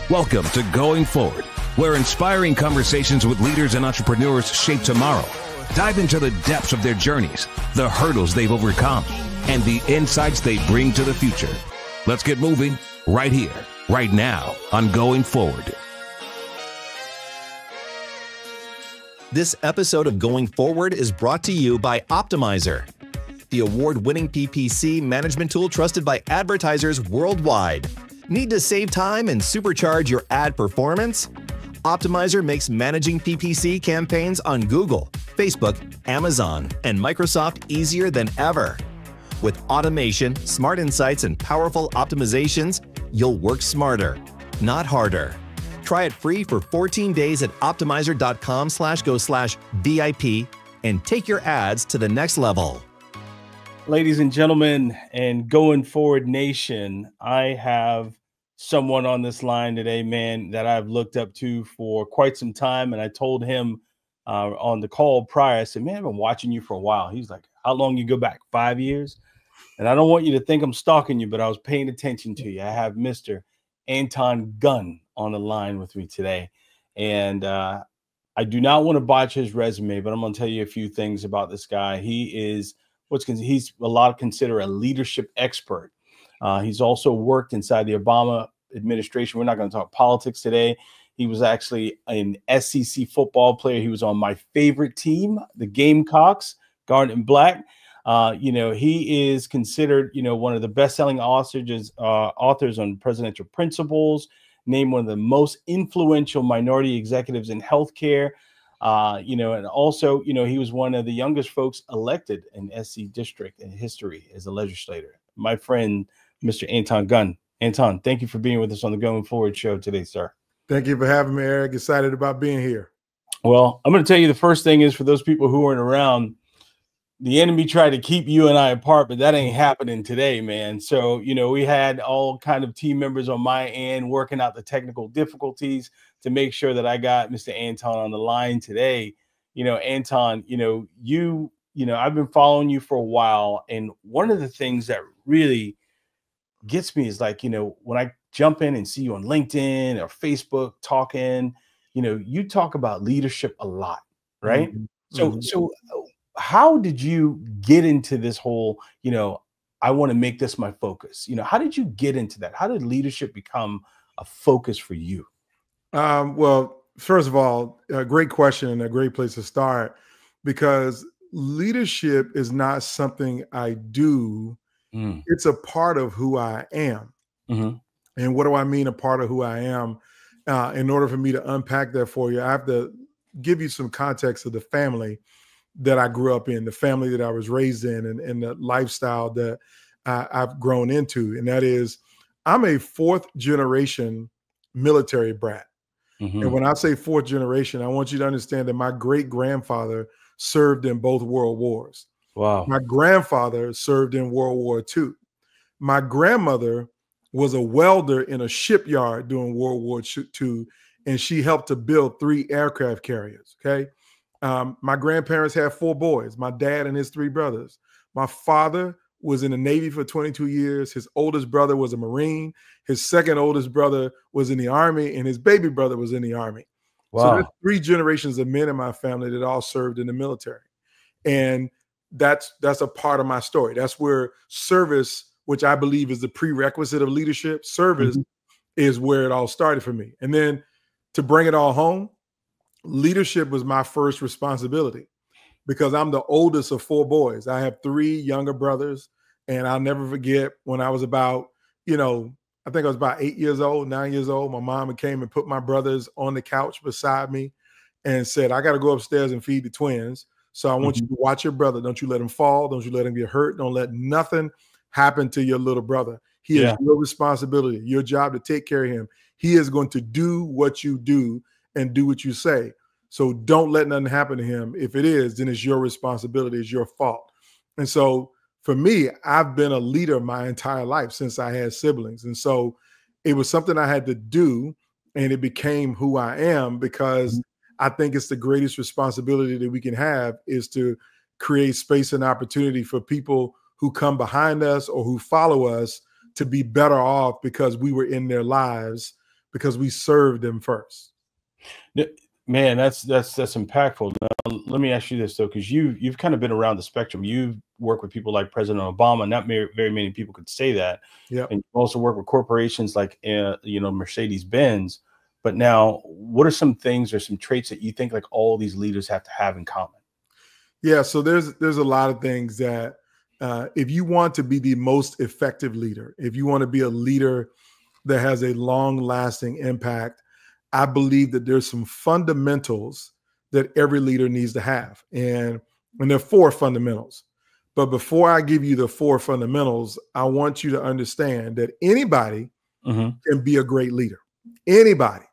Welcome to Going Forward, where inspiring conversations with leaders and entrepreneurs shape tomorrow. Dive into the depths of their journeys, the hurdles they've overcome, and the insights they bring to the future. Let's get moving right here, right now on Going Forward. This episode of Going Forward is brought to you by Optimizer, the award-winning PPC management tool trusted by advertisers worldwide. Need to save time and supercharge your ad performance? Optimizer makes managing PPC campaigns on Google, Facebook, Amazon, and Microsoft easier than ever. With automation, smart insights, and powerful optimizations, you'll work smarter, not harder. Try it free for 14 days at optimizer.com/go/VIP and take your ads to the next level. Ladies and gentlemen, and Going Forward Nation, I have someone on this line today, man, that I've looked up to for quite some time. And I told him on the call prior, I said, man, I've been watching you for a while. He's like, how long you go back? 5 years? And I don't want you to think I'm stalking you, but I was paying attention to you. I have Mr. Anton Gunn on the line with me today. And I do not want to botch his resume, but I'm going to tell you a few things about this guy. He is he's a lot of consider a leadership expert. He's also worked inside the Obama administration. We're not going to talk politics today. He was actually an SEC football player. He was on my favorite team, the Gamecocks, Garnet and Black. He is considered, one of the best-selling authors on presidential principles, named one of the most influential minority executives in healthcare. And also, he was one of the youngest folks elected in SC district in history as a legislator. My friend, Mr. Anton Gunn. Anton, thank you for being with us on the Going Forward show today, sir. Thank you for having me, Eric. Excited about being here. Well, I'm going to tell you the first thing is, for those people who weren't around, the enemy tried to keep you and I apart, but that ain't happening today, man. So, we had all kind of team members on my end working out the technical difficulties to make sure that I got Mr. Anton on the line today. Anton, I've been following you for a while. And one of the things that really gets me is when I jump in and see you on LinkedIn or Facebook talking, you talk about leadership a lot, right? Mm-hmm. So how did you get into this whole, I want to make this my focus? How did you get into that? How did leadership become a focus for you? Well, first of all, a great question and a great place to start, because leadership is not something I do. It's a part of who I am. Mm-hmm. And what do I mean a part of who I am? In order for me to unpack that for you, I have to give you some context of the family that I grew up in, the family that I was raised in, and the lifestyle that I've grown into. And that is, I'm a fourth generation military brat. Mm-hmm. And when I say fourth generation, I want you to understand that my great grandfather served in both world wars. Wow. My grandfather served in World War II. My grandmother was a welder in a shipyard during World War II, and she helped to build 3 aircraft carriers. Okay. My grandparents had 4 boys, my dad and his 3 brothers. My father was in the Navy for 22 years. His oldest brother was a Marine. His second oldest brother was in the Army, and his baby brother was in the Army. Wow. So there's 3 generations of men in my family that all served in the military. And that's a part of my story. That's where service, which I believe is the prerequisite of leadership, service is where it all started for me. And then to bring it all home, leadership was my first responsibility, because I'm the oldest of 4 boys. I have 3 younger brothers, and I'll never forget when I was about, I think I was about 8 years old, 9 years old. My mom came and put my brothers on the couch beside me and said, I got to go upstairs and feed the twins. So I want you to watch your brother. Don't you let him fall. Don't you let him get hurt. Don't let nothing happen to your little brother. He is your responsibility, your job to take care of him. He is going to do what you do and do what you say. So don't let nothing happen to him. If it is, then it's your responsibility. It's your fault. And so for me, I've been a leader my entire life since I had siblings. And so it was something I had to do, and it became who I am, because I think it's the greatest responsibility that we can have, is to create space and opportunity for people who come behind us or who follow us to be better off because we were in their lives, because we serve them first. Man, that's impactful. Now, let me ask you this though, because you've kind of been around the spectrum. You've worked with people like President Obama. Not very many people could say that. Yeah. And you also work with corporations like Mercedes-Benz. But now, what are some things or some traits that you think like all these leaders have to have in common? Yeah. So there's a lot of things that if you want to be the most effective leader, if you want to be a leader that has a long-lasting impact, I believe that there's some fundamentals that every leader needs to have. And there are 4 fundamentals. But before I give you the 4 fundamentals, I want you to understand that anybody can be a great leader. Anybody.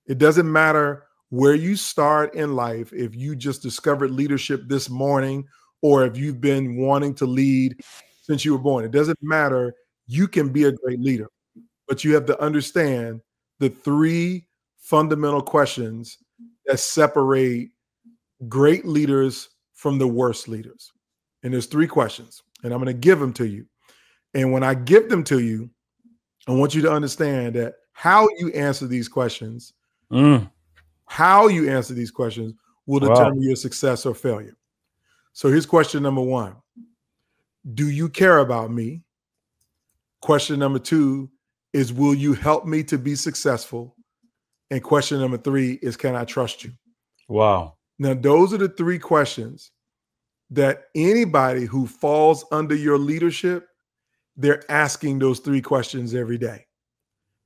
It doesn't matter where you start in life. If you just discovered leadership this morning, or if you've been wanting to lead since you were born, it doesn't matter. You can be a great leader. But you have to understand the 3 fundamental questions that separate great leaders from the worst leaders. And there's 3 questions, and I'm going to give them to you. And when I give them to you, I want you to understand that how you answer these questions, will determine your success or failure. So here's question number 1. Do you care about me? Question number 2 is, will you help me to be successful? And question number 3 is, can I trust you? Wow. Now, those are the 3 questions that anybody who falls under your leadership, they're asking those 3 questions every day.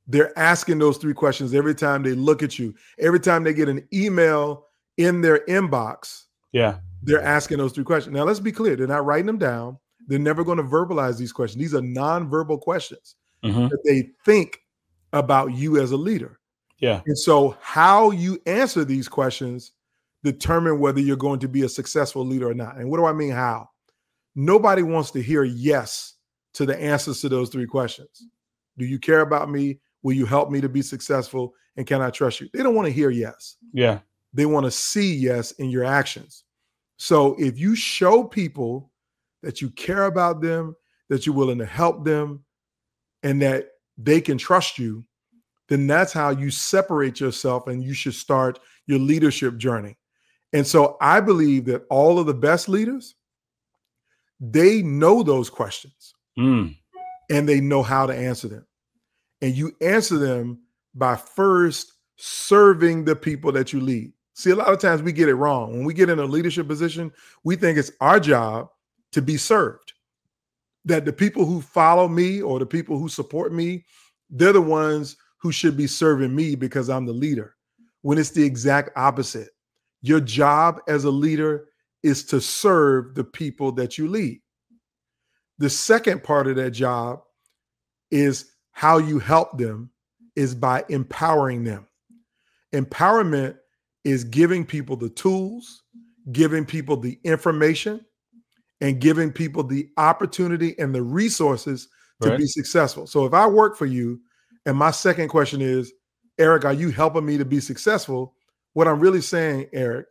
They're asking those 3 questions every time they look at you. Every time they get an email in their inbox, they're asking those 3 questions. Now, let's be clear. They're not writing them down. They're never going to verbalize these questions. These are nonverbal questions that they think about you as a leader. Yeah. And so how you answer these questions determine whether you're going to be a successful leader or not. And what do I mean how? Nobody wants to hear yes to the answers to those 3 questions. Do you care about me? Will you help me to be successful? And can I trust you? They don't want to hear yes. Yeah. They want to see yes in your actions. So if you show people that you care about them, that you're willing to help them, and that they can trust you, then that's how you separate yourself, and you should start your leadership journey. And so I believe that all of the best leaders, they know those questions and they know how to answer them. And you answer them by first serving the people that you lead. See, a lot of times we get it wrong. When we get in a leadership position, we think it's our job to be served. That the people who follow me or the people who support me, they're the ones who should be serving me because I'm the leader. When it's the exact opposite. Your job as a leader is to serve the people that you lead. The second part of that job is how you help them is by empowering them. Empowerment is giving people the tools, giving people the information, and giving people the opportunity and the resources to be successful. So if I work for you and my second question is, Eric, are you helping me to be successful? What I'm really saying, Eric,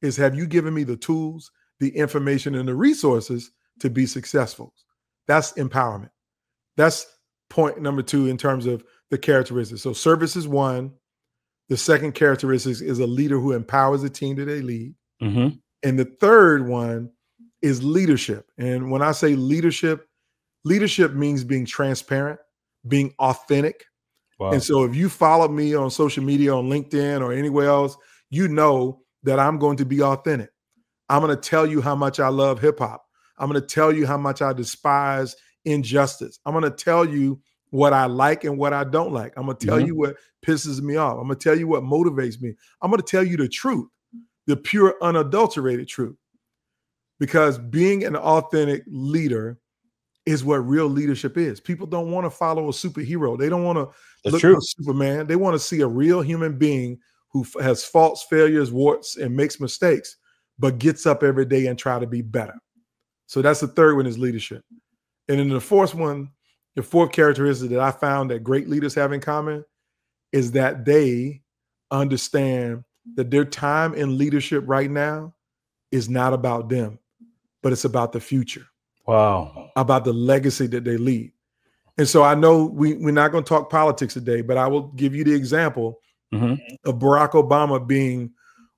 is have you given me the tools, the information, and the resources to be successful? That's empowerment. That's point number 2 in terms of the characteristics. So service is 1. The second characteristic is a leader who empowers the team that they lead. And the third one is leadership. And when I say leadership, leadership means being transparent, being authentic. Wow. And so if you follow me on social media, on LinkedIn or anywhere else, you know that I'm going to be authentic. I'm going to tell you how much I love hip hop. I'm going to tell you how much I despise injustice. I'm going to tell you what I like and what I don't like. I'm going to tell you what pisses me off. I'm going to tell you what motivates me. I'm going to tell you the truth, the pure, unadulterated truth. Because being an authentic leader is what real leadership is. People don't want to follow a superhero. They don't want to look for Superman. They want to see a real human being who has faults, failures, warts, and makes mistakes, but gets up every day and try to be better. So that's the third one, is leadership. And then the fourth one, the fourth characteristic that I found that great leaders have in common is that they understand that their time in leadership right now is not about them, but it's about the future. Wow. About the legacy that they lead. And so I know we're not going to talk politics today, but I will give you the example Mm-hmm. of Barack Obama being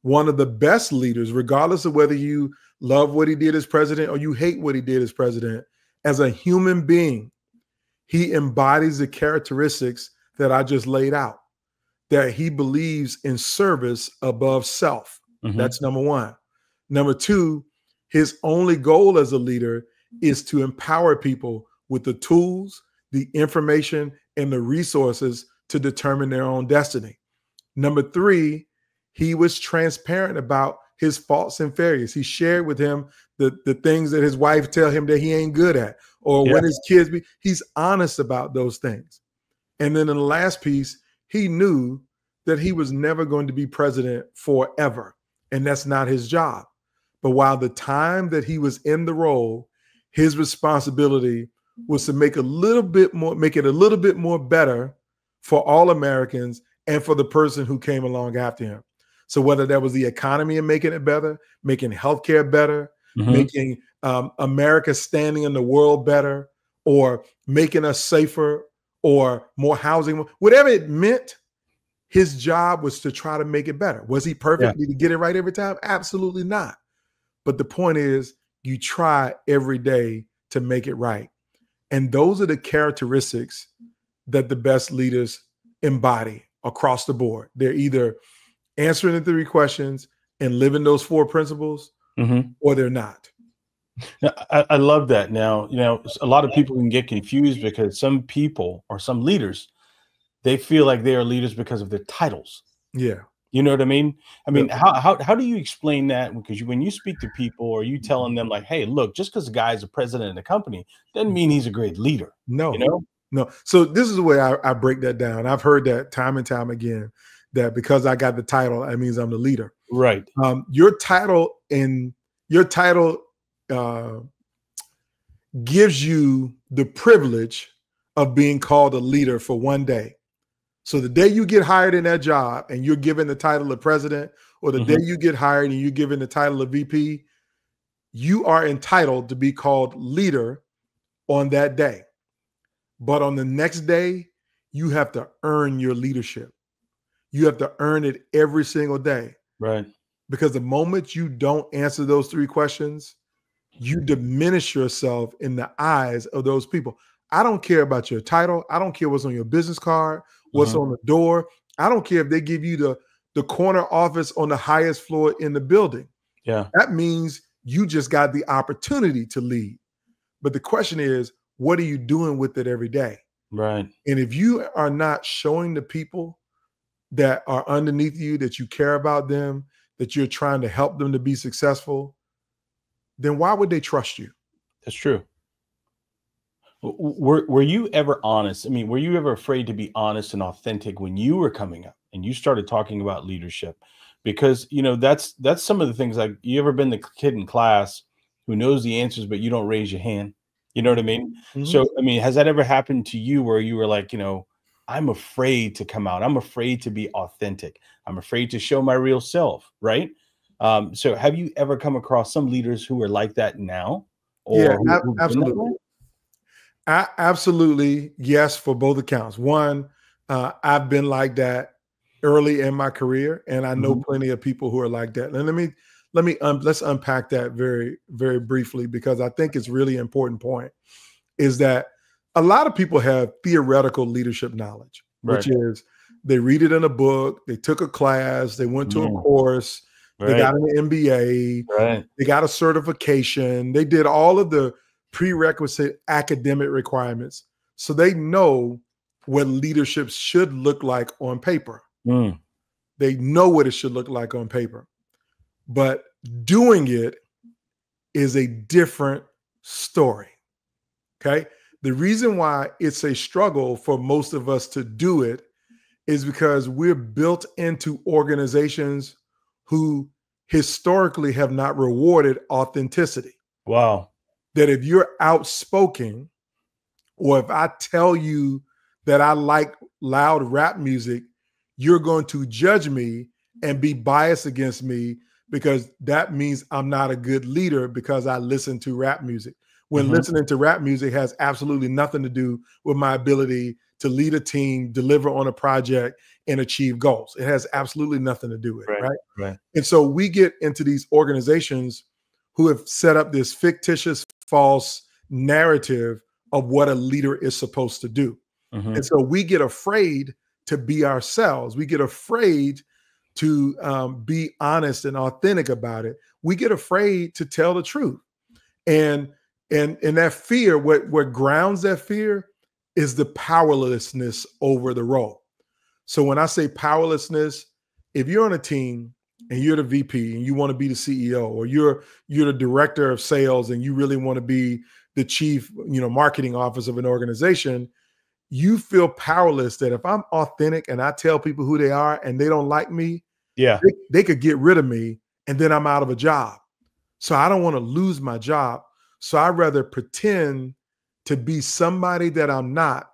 one of the best leaders, regardless of whether you love what he did as president or you hate what he did as president. As a human being, he embodies the characteristics that I just laid out, that he believes in service above self. Mm-hmm. That's number one. Number two, his only goal as a leader is to empower people with the tools, the information, and the resources to determine their own destiny. Number three, he was transparent about his faults and failures. He shared with him the things that his wife tell him that he ain't good at, or when his kids he's honest about those things. And then in the last piece, he knew that he was never going to be president forever, and that's not his job. But while the time that he was in the role, his responsibility was to make it a little bit more better for all Americans and for the person who came along after him. So whether that was the economy and making it better, making healthcare better, Mm-hmm. making America standing in the world better, or making us safer, or more housing, whatever it meant, his job was to try to make it better. Was he perfect? Did he get it right every time? Absolutely not. But the point is, you try every day to make it right. And those are the characteristics that the best leaders embody across the board. They're either answering the 3 questions and living those 4 principles, Mm-hmm. or they're not. Now, I love that. Now, a lot of people can get confused because some people or some leaders, they feel like they are leaders because of their titles. Yeah. You know what I mean? Yeah. How do you explain that? Because when you speak to people, or you telling them like, hey, look, just because a guy is a president of the company doesn't mean he's a great leader. No. You know? No. So this is the way I break that down. I've heard that time and time again, that because I got the title, that means I'm the leader. Right. Your title gives you the privilege of being called a leader for one day. So the day you get hired in that job and you're given the title of president, or the Mm-hmm. day you get hired and you're given the title of VP, you are entitled to be called leader on that day. But on the next day, you have to earn your leadership. You have to earn it every single day. Right. Because the moment you don't answer those 3 questions, you diminish yourself in the eyes of those people. I don't care about your title. I don't care what's on your business card, what's on the door. I don't care if they give you the corner office on the highest floor in the building. Yeah. That means you just got the opportunity to lead. But the question is, what are you doing with it every day? Right. And if you are not showing the people that are underneath you that you care about them, that you're trying to help them to be successful, then why would they trust you? That's true. Were you ever honest? I mean, were you ever afraid to be honest and authentic when you were coming up and you started talking about leadership? Because, that's some of the things, like, you ever been the kid in class who knows the answers, but you don't raise your hand? You know what I mean? Mm-hmm. So, I mean, has that ever happened to you where you were like, I'm afraid to come out. I'm afraid to be authentic. I'm afraid to show my real self. Right. So have you ever come across some leaders who are like that now? Yeah, absolutely. Absolutely. Yes, for both accounts. One, I've been like that early in my career, and I know plenty of people who are like that. And let's unpack that very, very briefly, because I think it's really important point is that a lot of people have theoretical leadership knowledge, which is they read it in a book, they took a class, they went to a course, they got an MBA, they got a certification, they did all of the prerequisite academic requirements. So they know what leadership should look like on paper. They know what it should look like on paper. But doing it is a different story. Okay? The reason why it's a struggle for most of us to do it is because we're built into organizations who historically have not rewarded authenticity. Wow. That if you're outspoken, or if I tell you that I like loud rap music, you're going to judge me and be biased against me, because that means I'm not a good leader because I listen to rap music. when listening to rap music has absolutely nothing to do with my ability to lead a team, deliver on a project, and achieve goals. It has absolutely nothing to do with it, right? Right. And so we get into these organizations who have set up this fictitious, false narrative of what a leader is supposed to do. And so we get afraid to be ourselves. We get afraid to be honest and authentic about it. We get afraid to tell the truth. And that fear, what grounds that fear is the powerlessness over the role. So when I say powerlessness, if you're on a team and you're the VP and you want to be the CEO, or you're the director of sales and you really want to be the chief, marketing officer of an organization, you feel powerless that if I'm authentic and I tell people who they are and they don't like me, they could get rid of me and then I'm out of a job. So I don't want to lose my job. So I'd rather pretend to be somebody that I'm not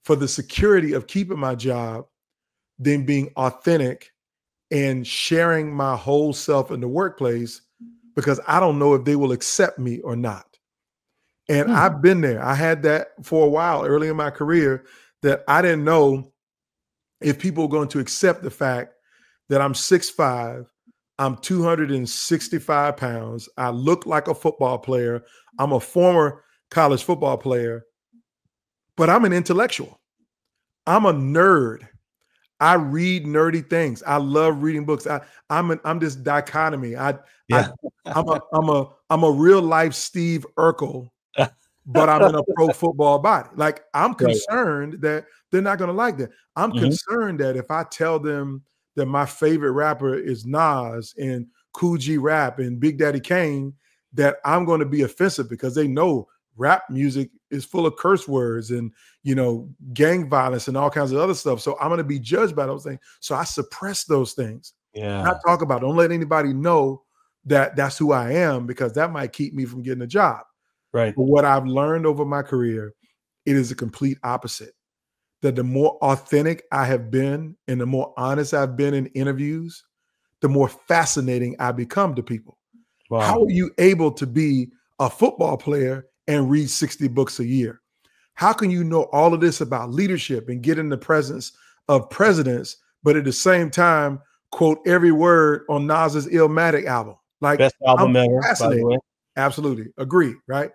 for the security of keeping my job than being authentic and sharing my whole self in the workplace, because I don't know if they will accept me or not. And I've been there. I had that for a while early in my career, that I didn't know if people were going to accept the fact that I'm 6'5", I'm 265 pounds, I look like a football player, I'm a former college football player, but I'm an intellectual. I'm a nerd. I read nerdy things. I love reading books. I'm this dichotomy. I'm a real life Steve Urkel, but I'm in a pro football body. Like, I'm concerned that they're not going to like that. I'm concerned that if I tell them that my favorite rapper is Nas and Cool G Rap and Big Daddy Kane, that I'm going to be offensive, because they know rap music is full of curse words and, gang violence and all kinds of other stuff. So I'm going to be judged by those things. So I suppress those things. Not talk about it. Don't let anybody know that that's who I am, because that might keep me from getting a job. Right. But what I've learned over my career, it is the complete opposite. That the more authentic I have been and the more honest I've been in interviews, the more fascinating I become to people. Wow. How are you able to be a football player and read 60 books a year? How can you know all of this about leadership and get in the presence of presidents, but at the same time quote every word on Nas's Illmatic album? Like, best album ever, by the way. Absolutely. Agree, right?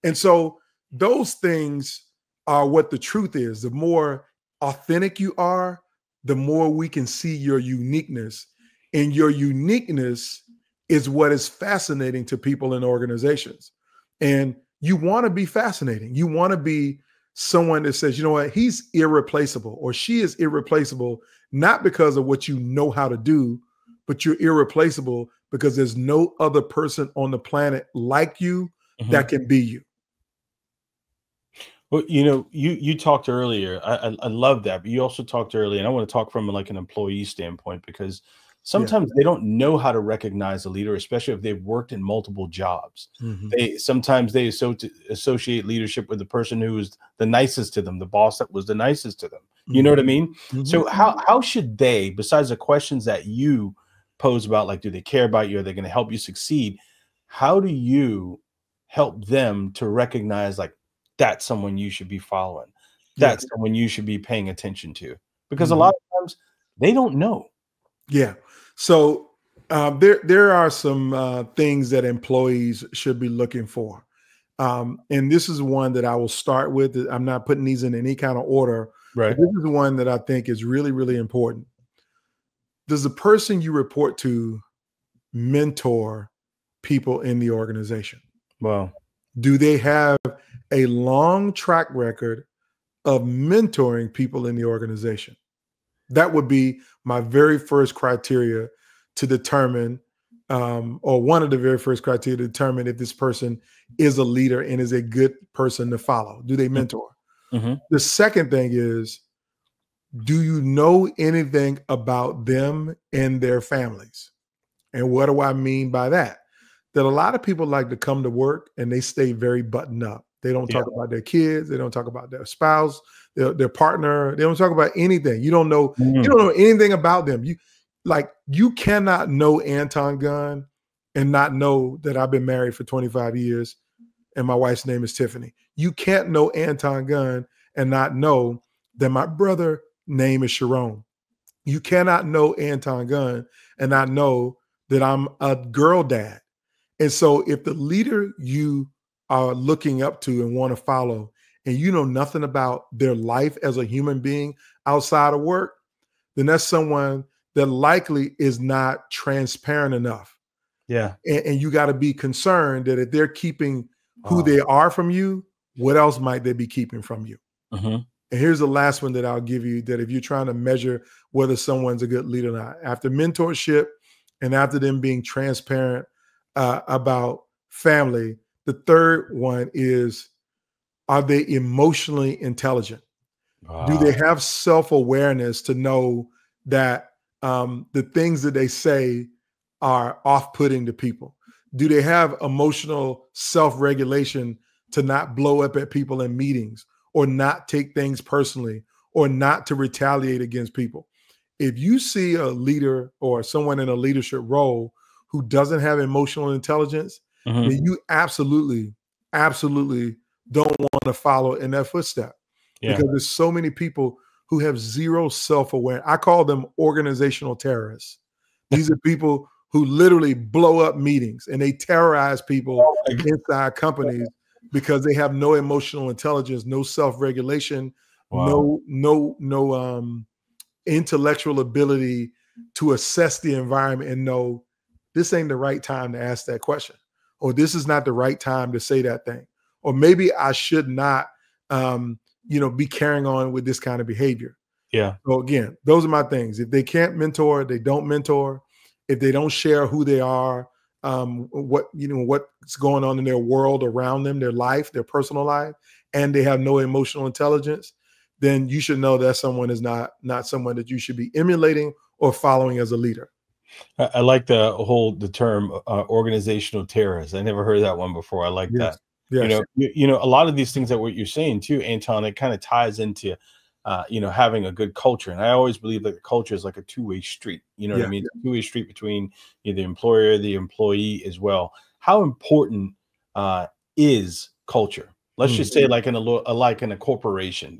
And so those things are what the truth is. The more authentic you are, the more we can see your uniqueness. And your uniqueness is what is fascinating to people in organizations. And you want to be fascinating. You want to be someone that says, you know what, he's irreplaceable or she is irreplaceable, not because of what you know how to do, but you're irreplaceable because there's no other person on the planet like you that can be you. Well, you talked earlier. I love that, but you also talked earlier, and I want to talk from like an employee standpoint, because sometimes they don't know how to recognize a leader, especially if they've worked in multiple jobs. Sometimes they associate leadership with the person who was the nicest to them, the boss that was the nicest to them. You know what I mean? So how should they, besides the questions that you pose about, like, do they care about you? Are they going to help you succeed? How do you help them to recognize, like, that's someone you should be following? That's someone you should be paying attention to? Because a lot of times they don't know. Yeah. So there are some things that employees should be looking for. And this is one that I will start with. I'm not putting these in any kind of order. Right. This is one that I think is really, really important. Does the person you report to mentor people in the organization? Wow. Do they have a long track record of mentoring people in the organization? That would be my very first criteria to determine, or one of the very first criteria to determine if this person is a leader and is a good person to follow. Do they mentor? The second thing is, do you know anything about them and their families? And what do I mean by that? That a lot of people like to come to work and they stay very buttoned up. They don't talk about their kids. They don't talk about their spouse, their partner. They don't talk about anything. You don't know, you don't know anything about them. You cannot know Anton Gunn and not know that I've been married for 25 years and my wife's name is Tiffany. You can't know Anton Gunn and not know that my brother name is Sharon. You cannot know Anton Gunn and not know that I'm a girl dad. And so if the leader you are looking up to and want to follow, and you know nothing about their life as a human being outside of work, then that's someone that likely is not transparent enough. Yeah. And you got to be concerned that if they're keeping who they are from you, what else might they be keeping from you? And here's the last one that I'll give you, that if you're trying to measure whether someone's a good leader or not, after mentorship and after them being transparent about family, the third one is, are they emotionally intelligent? Do they have self-awareness to know that the things that they say are off-putting to people? Do they have emotional self-regulation to not blow up at people in meetings, or not take things personally, or not to retaliate against people? If you see a leader or someone in a leadership role who doesn't have emotional intelligence, then you absolutely don't want to follow in that footstep. Because there's so many people who have zero self-awareness. I call them organizational terrorists. These are people who literally blow up meetings and they terrorize people inside companies because they have no emotional intelligence, no self-regulation, no intellectual ability to assess the environment and know this ain't the right time to ask that question, or this is not the right time to say that thing, or maybe I should not be carrying on with this kind of behavior. Yeah. So again, those are my things. If they can't mentor, they don't mentor. If they don't share who they are, what's going on in their world around them, their life, their personal life, and they have no emotional intelligence, then you should know that someone is not someone that you should be emulating or following as a leader. I like the term organizational terrorist. I never heard that one before. I like that. Yes. A lot of these things that what you're saying too, Anton, it kind of ties into having a good culture. And I always believe that the culture is like a two-way street. You know what I mean? It's a two-way street between the employer, the employee as well. How important is culture? Let's just say like in a corporation,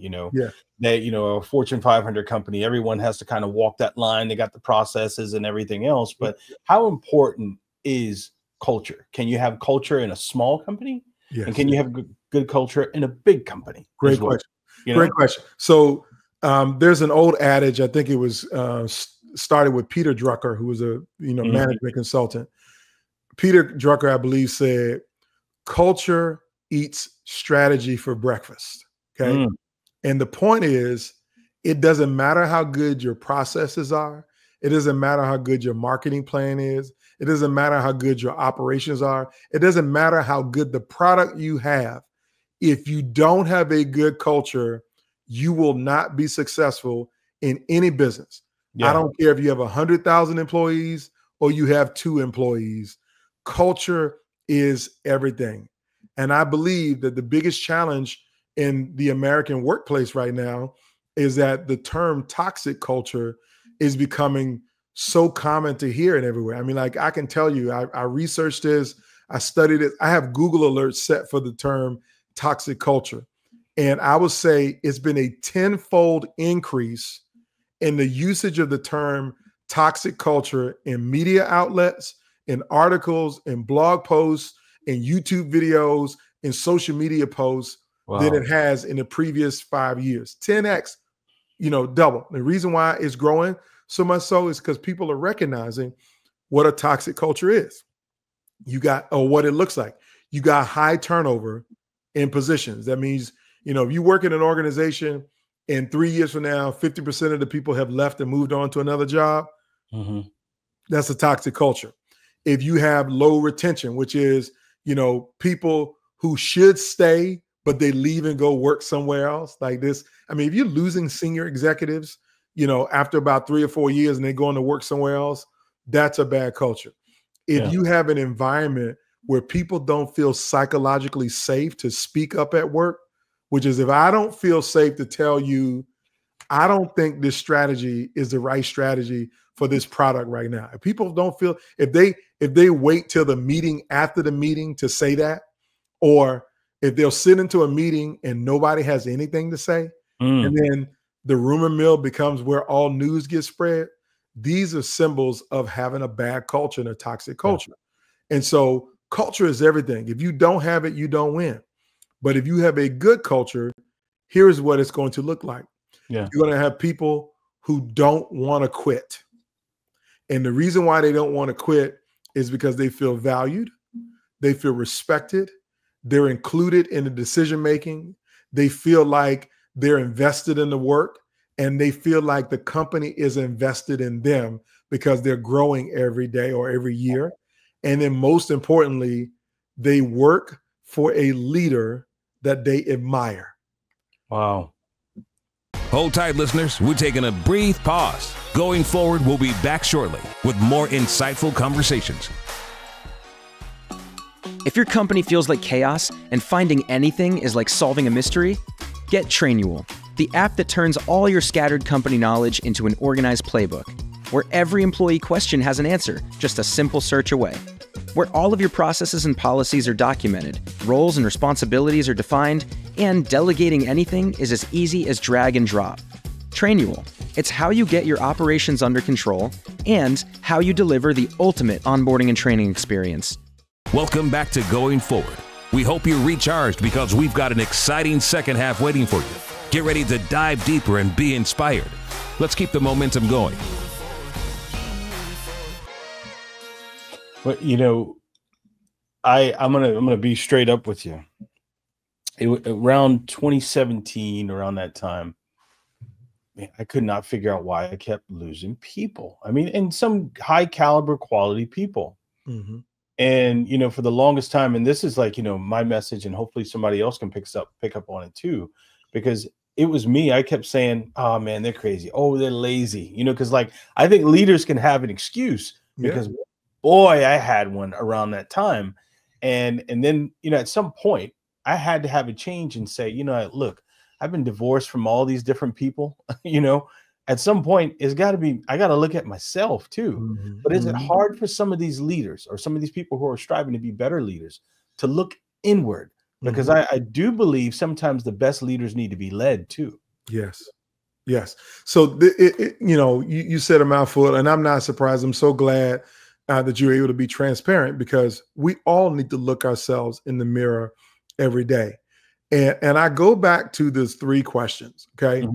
that, a Fortune 500 company, everyone has to kind of walk that line. They got the processes and everything else. But how important is culture? Can you have culture in a small company? Yes. And can you have good culture in a big company? Great question. Great question. So there's an old adage, I think it was started with Peter Drucker, who was a management consultant. Peter Drucker, I believe, said, culture eats strategy for breakfast. Okay. And the point is, it doesn't matter how good your processes are. It doesn't matter how good your marketing plan is. It doesn't matter how good your operations are. It doesn't matter how good the product you have. If you don't have a good culture, you will not be successful in any business. I don't care if you have 100,000 employees or you have 2 employees. Culture is everything. And I believe that the biggest challenge in the American workplace right now is that the term toxic culture is becoming so common to hear it everywhere. I mean, like, I can tell you, I researched this, I studied it. I have Google alerts set for the term toxic culture. And I would say it's been a 10-fold increase in the usage of the term toxic culture in media outlets, in articles, in blog posts, in YouTube videos, in social media posts than it has in the previous 5 years. 10x, double. The reason why it's growing so much so is because people are recognizing what a toxic culture is. Or what it looks like. You got high turnover in positions. That means, if you work in an organization and 3 years from now, 50% of the people have left and moved on to another job, that's a toxic culture. If you have low retention, which is, people who should stay, but they leave and go work somewhere else like this. I mean, if you're losing senior executives, after about 3 or 4 years and they're going to work somewhere else, that's a bad culture. If you have an environment where people don't feel psychologically safe to speak up at work, which is, if I don't feel safe to tell you, I don't think this strategy is the right strategy for this product right now. If people don't feel, if they wait till the meeting after the meeting to say that, Or if they'll sit into a meeting and nobody has anything to say, and then the rumor mill becomes where all news gets spread, these are symbols of having a bad culture and a toxic culture. And so culture is everything. If you don't have it, you don't win. But if you have a good culture, here's what it's going to look like. You're going to have people who don't want to quit. And the reason why they don't want to quit is because they feel valued, they feel respected, they're included in the decision making, they feel like they're invested in the work, and they feel like the company is invested in them because they're growing every day or every year. And then most importantly, they work for a leader that they admire. Wow. Hold tight, listeners. We're taking a brief pause. Going forward, we'll be back shortly with more insightful conversations. If your company feels like chaos and finding anything is like solving a mystery, get Trainual, the app that turns all your scattered company knowledge into an organized playbook, where every employee question has an answer, just a simple search away. Where all of your processes and policies are documented, roles and responsibilities are defined, and delegating anything is as easy as drag and drop. Trainual, it's how you get your operations under control and how you deliver the ultimate onboarding and training experience. Welcome back to Going Forward. We hope you're recharged because we've got an exciting second half waiting for you. Get ready to dive deeper and be inspired. Let's keep the momentum going. But, you know, I'm gonna be straight up with you. Around 2017, around that time, man, I could not figure out why I kept losing people. I mean, and some high caliber quality people. And, you know, for the longest time, and this is like, you know, my message, and hopefully somebody else can pick up on it too, because it was me. I kept saying, oh man, they're crazy. Oh, they're lazy. You know, because like, I think leaders can have an excuse because boy, I had one around that time. And then, you know, at some point I had to have a change and say, you know, look, I've been divorced from all these different people, you know, at some point I got to look at myself too. But is it hard for some of these leaders or some of these people who are striving to be better leaders to look inward? Because I do believe sometimes the best leaders need to be led too. Yes. So, you know, you said a mouthful, and I'm not surprised. I'm so glad that you're able to be transparent, because we all need to look ourselves in the mirror every day. And I go back to these 3 questions. Okay.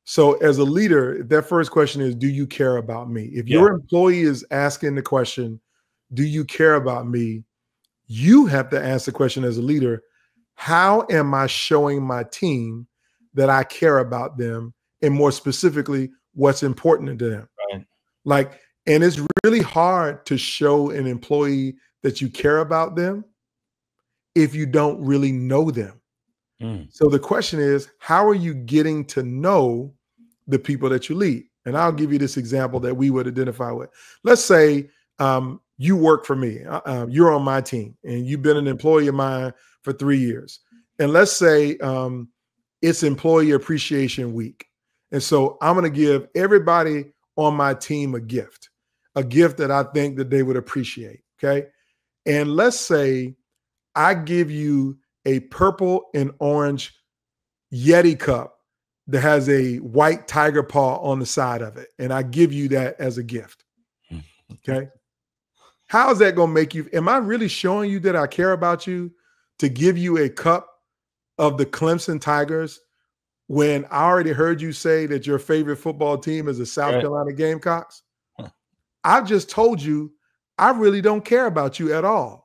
So as a leader, that first question is, do you care about me? If your employee is asking the question, do you care about me? You have to ask the question as a leader, how am I showing my team that I care about them? And more specifically, what's important to them? Like, and it's really hard to show an employee that you care about them if you don't really know them. So the question is, how are you getting to know the people that you lead? And I'll give you this example that we would identify with. Let's say you work for me. You're on my team, and you've been an employee of mine for 3 years. And let's say it's Employee Appreciation Week. And so I'm going to give everybody on my team a gift that I think that they would appreciate. Okay. And let's say I give you a purple and orange Yeti cup that has a white tiger paw on the side of it. And I give you that as a gift. Okay. How is that going to make you? Am I really showing you that I care about you to give you a cup of the Clemson Tigers when I already heard you say that your favorite football team is the South Carolina Gamecocks? I've just told you I really don't care about you at all.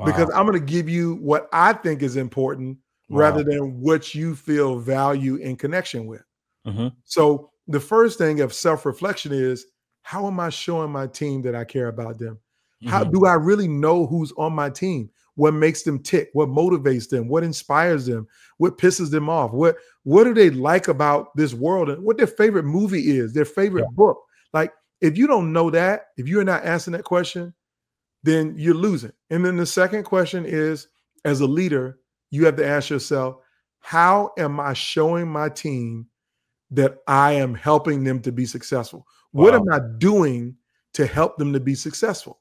Because I'm going to give you what I think is important rather than what you feel value and connection with. So the first thing of self-reflection is, how am I showing my team that I care about them? How do I really know who's on my team? What makes them tick? What motivates them? What inspires them? What pisses them off? What do they like about this world? And what their favorite movie is, their favorite book? Like, if you don't know that, if you're not asking that question, then you're losing. And then the second question is, as a leader, you have to ask yourself, how am I showing my team that I am helping them to be successful? What am I doing to help them to be successful?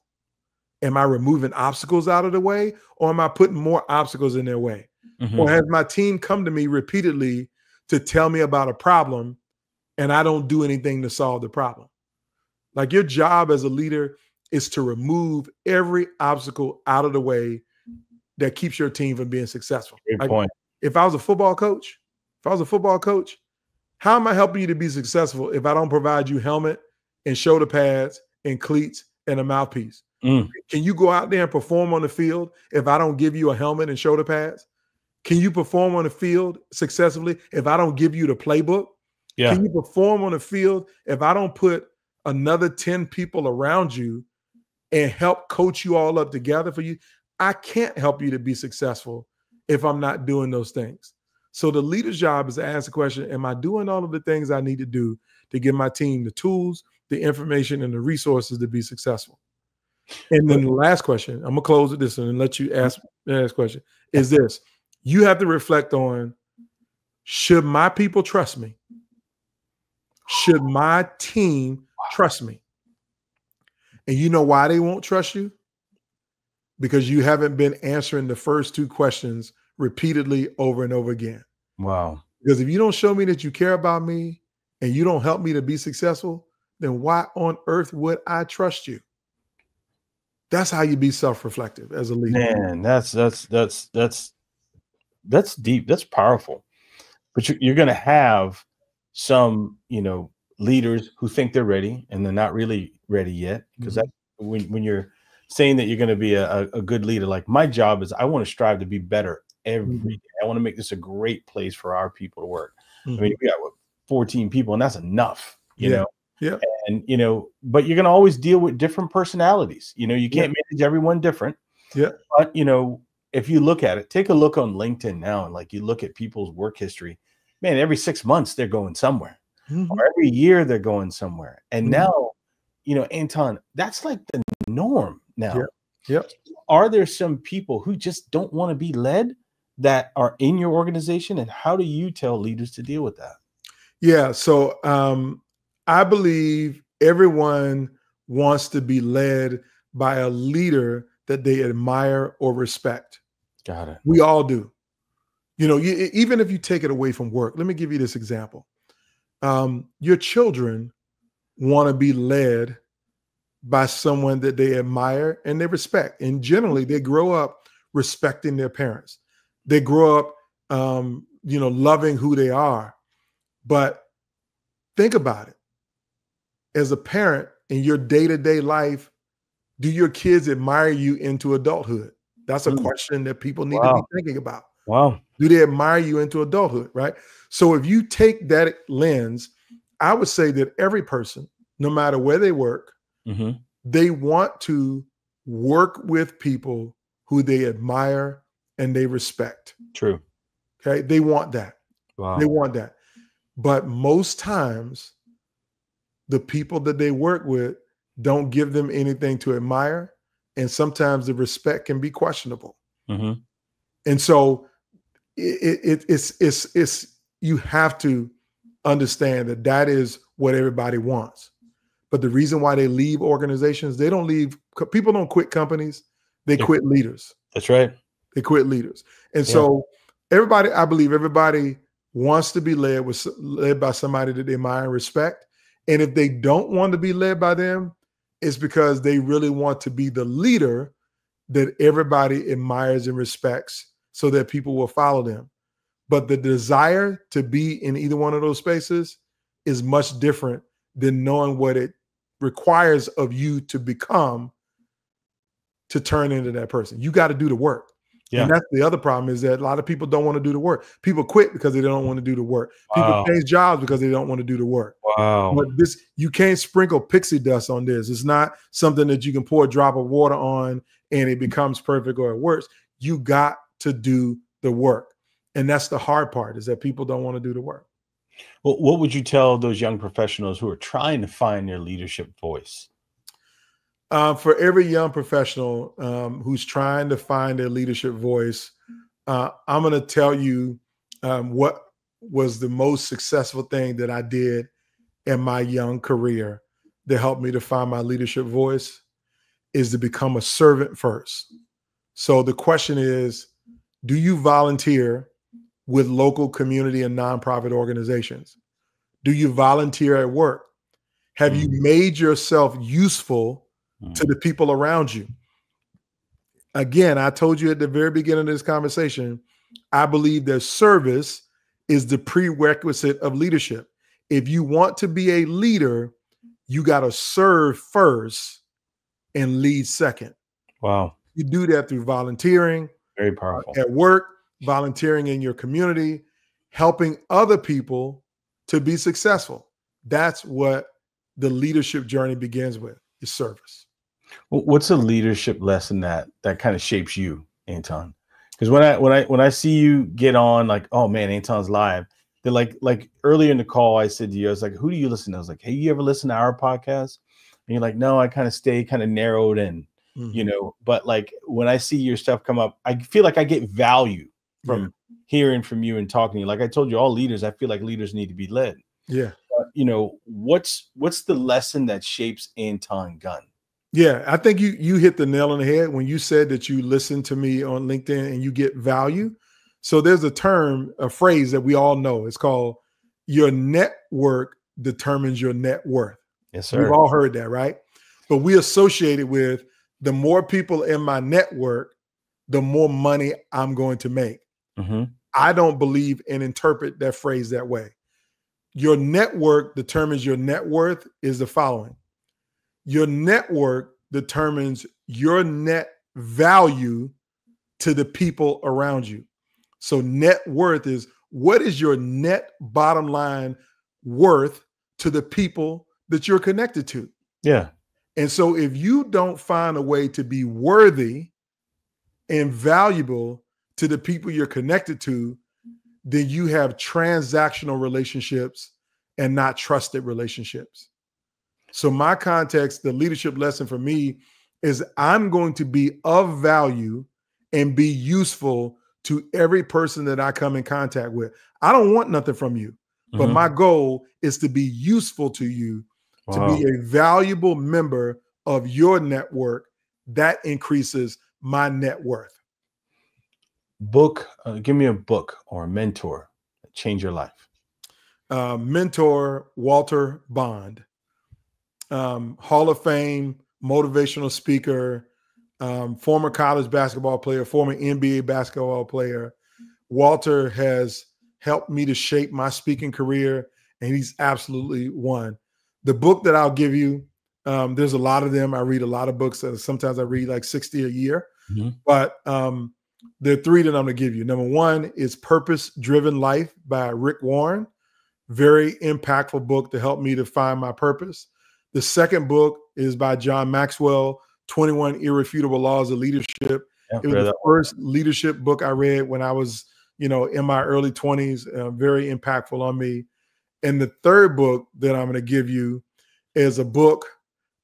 Am I removing obstacles out of the way, or am I putting more obstacles in their way? Or has my team come to me repeatedly to tell me about a problem and I don't do anything to solve the problem? Like, your job as a leader is to remove every obstacle out of the way that keeps your team from being successful. Great point. If I was a football coach, how am I helping you to be successful if I don't provide you helmet and shoulder pads and cleats and a mouthpiece? Can you go out there and perform on the field if I don't give you a helmet and shoulder pads? Can you perform on the field successfully if I don't give you the playbook? Yeah. Can you perform on the field if I don't put another 10 people around you and help coach you all up together for you? I can't help you to be successful if I'm not doing those things. So the leader's job is to ask the question, am I doing all of the things I need to do to give my team the tools, the information, and the resources to be successful? And then the last question, I'm going to close with this one and let you ask the next question, is this. You have to reflect on, should my people trust me? Should my team trust me? And you know why they won't trust you? Because you haven't been answering the first two questions repeatedly over and over again. Wow. Because if you don't show me that you care about me and you don't help me to be successful, then why on earth would I trust you? That's how you be self-reflective as a leader. Man, that's deep. That's powerful. But you're going to have some, leaders who think they're ready and they're not really ready yet. Because when you're saying that you're going to be a good leader, like, my job is, I want to strive to be better every day. I want to make this a great place for our people to work. I mean, we got 14 people, and that's enough, you know? Yeah. And, but you're going to always deal with different personalities. You can't manage everyone different. Yeah. But, if you look at it, take a look on LinkedIn now, and you look at people's work history, man, every 6 months they're going somewhere, or every year they're going somewhere. And now, Anton, that's like the norm now. Yeah. Are there some people who just don't want to be led that are in your organization? And how do you tell leaders to deal with that? Yeah. So I believe everyone wants to be led by a leader that they admire or respect. Got it. We all do. Even if you take it away from work, let me give you this example. Your children want to be led by someone that they admire and they respect. And generally, they grow up respecting their parents. They grow up, loving who they are. But think about it. As a parent in your day-to-day life, do your kids admire you into adulthood? That's a question that people need to be thinking about. Wow. Do they admire you into adulthood, right? So if you take that lens, I would say that every person, no matter where they work, they want to work with people who they admire and they respect. True. Okay. They want that. Wow. They want that. But most times, the people that they work with don't give them anything to admire. And sometimes the respect can be questionable. And so it's you have to understand that is what everybody wants. But the reason why they leave organizations, people don't quit companies, they quit leaders. That's right. They quit leaders. And so I believe everybody wants to be led by somebody that they admire and respect. And if they don't want to be led by them, it's because they really want to be the leader that everybody admires and respects so that people will follow them. But the desire to be in either one of those spaces is much different than knowing what it requires of you to become to turn into that person. You got to do the work. Yeah. And that's the other problem, is that a lot of people don't want to do the work. People quit because they don't want to do the work. People change jobs because they don't want to do the work. Wow. But you can't sprinkle pixie dust on this. It's not something that you can pour a drop of water on and it becomes perfect or it works. You got to do the work. And that's the hard part, is that people don't want to do the work. Well, what would you tell those young professionals who are trying to find their leadership voice? For every young professional who's trying to find their leadership voice, I'm going to tell you what was the most successful thing that I did in my young career that helped me to find my leadership voice. is to become a servant first. So the question is, do you volunteer with local community and nonprofit organizations? Do you volunteer at work? Have you made yourself useful to the people around you? Again, I told you at the very beginning of this conversation, I believe that service is the prerequisite of leadership. If you want to be a leader, you got to serve first and lead second. Wow. You do that through volunteering, Very powerful. at work, volunteering in your community, helping other people to be successful. That's what the leadership journey begins with, is service. What's a leadership lesson that kind of shapes you, Anton? Because when I see you get on, like, oh man, Anton's live. They're like earlier in the call, I said to you, I was like, who do you listen to? I was like, hey, you ever listen to our podcast? And you're like, no, I kind of stay kind of narrowed in, you know. But like when I see your stuff come up, I feel like I get value from hearing from you and talking to you. Like I told you, all leaders, I feel like leaders need to be led. Yeah. But, you know, what's the lesson that shapes Anton Gunn? Yeah, I think you hit the nail on the head when you said that you listen to me on LinkedIn and you get value. So there's a phrase that we all know. It's called your network determines your net worth. Yes, sir. We've all heard that, right? But we associate it with the more people in my network, the more money I'm going to make. I don't believe and interpret that phrase that way. Your network determines your net worth is the following. Your network determines your net value to the people around you. So net worth is, what is your net bottom line worth to the people that you're connected to? Yeah. And so if you don't find a way to be worthy and valuable to the people you're connected to, then you have transactional relationships and not trusted relationships. So my context, the leadership lesson for me is I'm going to be of value and be useful to every person that I come in contact with. I don't want nothing from you, but my goal is to be useful to you, to be a valuable member of your network. That increases my net worth. Book, give me a book or a mentor that changed your life. Mentor, Walter Bond. Hall of Fame, motivational speaker, former college basketball player, former NBA basketball player. Walter has helped me to shape my speaking career, and he's absolutely one. The book that I'll give you, there's a lot of them. I read a lot of books. Sometimes I read like 60 a year, but there are three that I'm going to give you. Number one is Purpose Driven Life by Rick Warren. Very impactful book to help me to find my purpose. The second book is by John Maxwell, 21 Irrefutable Laws of Leadership. It was the first leadership book I read when I was, in my early 20s, very impactful on me. And the third book that I'm going to give you is a book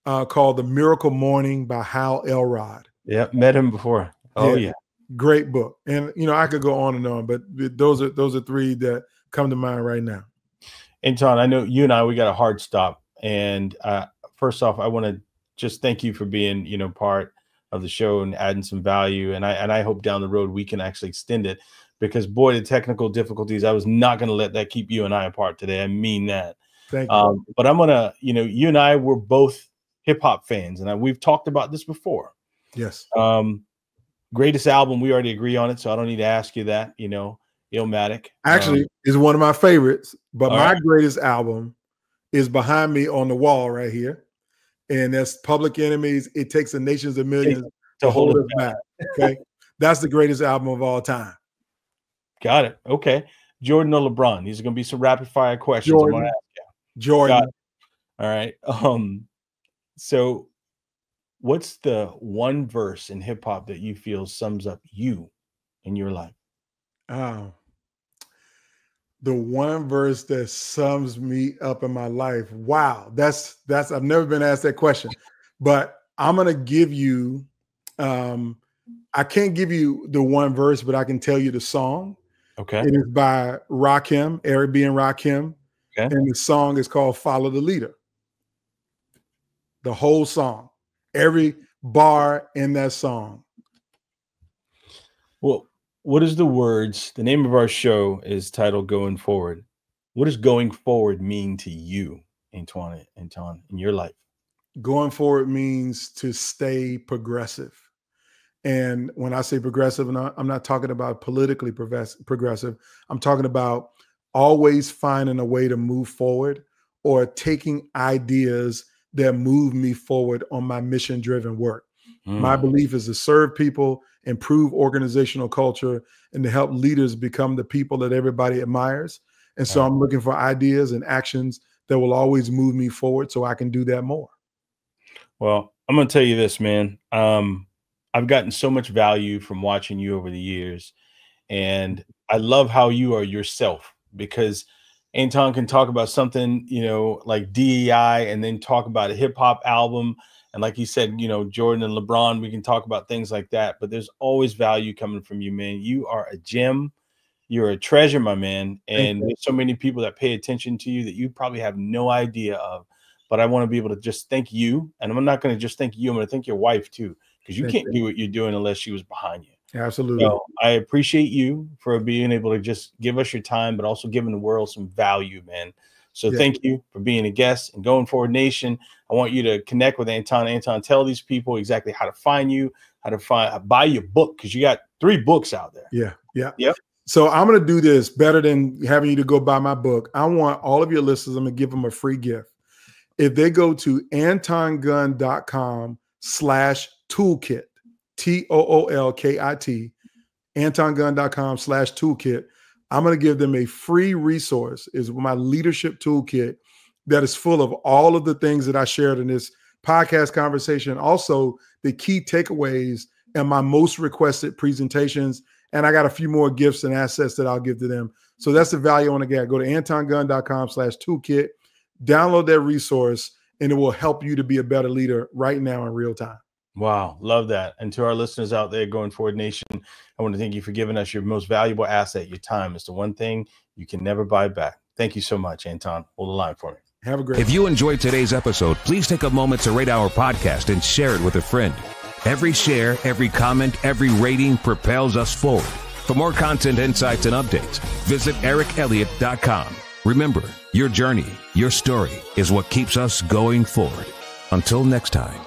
called The Miracle Morning by Hal Elrod. Yeah, met him before. Oh, yeah. Great book. And, I could go on and on, but those are three that come to mind right now. Anton, I know you and we got a hard stop. And first off, I want to just thank you for being, part of the show and adding some value. And I hope down the road we can actually extend it, because boy, the technical difficulties, I was not going to let that keep you and I apart today. I mean that. Thank you. But I'm going to, you and I were both hip hop fans, and we've talked about this before. Yes. Greatest album, we already agree on it, so I don't need to ask you that, Illmatic. Actually, is one of my favorites, but my greatest album is behind me on the wall right here. And that's Public Enemy's It Takes a Nations of Millions to Hold Us Back. Okay. That's the greatest album of all time. Got it. Okay. Jordan or LeBron? These are going to be some rapid fire questions. Jordan. I'm gonna ask you. Jordan. All right. So what's the one verse in hip hop that you feel sums up you in your life? Oh. The one verse that sums me up in my life. Wow. That's I've never been asked that question, but I'm going to give you, I can't give you the one verse, but I can tell you the song. Okay. It is by Rakim, Eric B. and Rakim. Okay. And the song is called Follow the Leader. The whole song. bar in that song. Well, what is the words? The name of our show is titled Going Forward. What does going forward mean to you, Anton, in your life? Going forward means to stay progressive. And when I say progressive, I'm not talking about politically progressive. I'm talking about always finding a way to move forward or taking ideas that move me forward on my mission-driven work. My belief is to serve people, improve organizational culture, and to help leaders become the people that everybody admires. And so I'm looking for ideas and actions that will always move me forward so I can do that more. Well, I'm going to tell you this, man. I've gotten so much value from watching you over the years. And I love how you are yourself, because Anton can talk about something, you know, like DEI, and then talk about a hip hop album. And like you said, you know, Jordan and LeBron, we can talk about things like that, but there's always value coming from you, man. You are a gem. You're a treasure, my man. And there's so many people that pay attention to you that you probably have no idea of. But I want to be able to just thank you. And I'm not going to just thank you. I'm going to thank your wife too, because you can't do what you're doing unless she was behind you. Absolutely. So I appreciate you for being able to just give us your time, but also giving the world some value, man. So thank you for being a guest. And Going Forward Nation, I want you to connect with Anton. Anton, tell these people exactly how to find you, how to buy your book, because you got 3 books out there. Yeah. So I'm going to do this better than having you to go buy my book. I want all of your listeners, I'm going to give them a free gift. If they go to antongunn.com/toolkit, TOOLKIT, antongunn.com/toolkit, I'm going to give them a free resource. Is my leadership toolkit that is full of all of the things that I shared in this podcast conversation. Also, the key takeaways and my most requested presentations. And I got a few more gifts and assets that I'll give to them. So that's the value I want to get. Go to antongunn.com/toolkit, download that resource, and it will help you to be a better leader right now in real time. Wow. Love that. And to our listeners out there, Going Forward Nation, I want to thank you for giving us your most valuable asset. Your time is the one thing you can never buy back. Thank you so much, Anton. Hold the line for me. Have a great If you enjoyed today's episode, please take a moment to rate our podcast and share it with a friend. Every share, every comment, every rating propels us forward. For more content, insights, and updates, visit ericelliott.com. Remember, your journey, your story is what keeps us going forward. Until next time.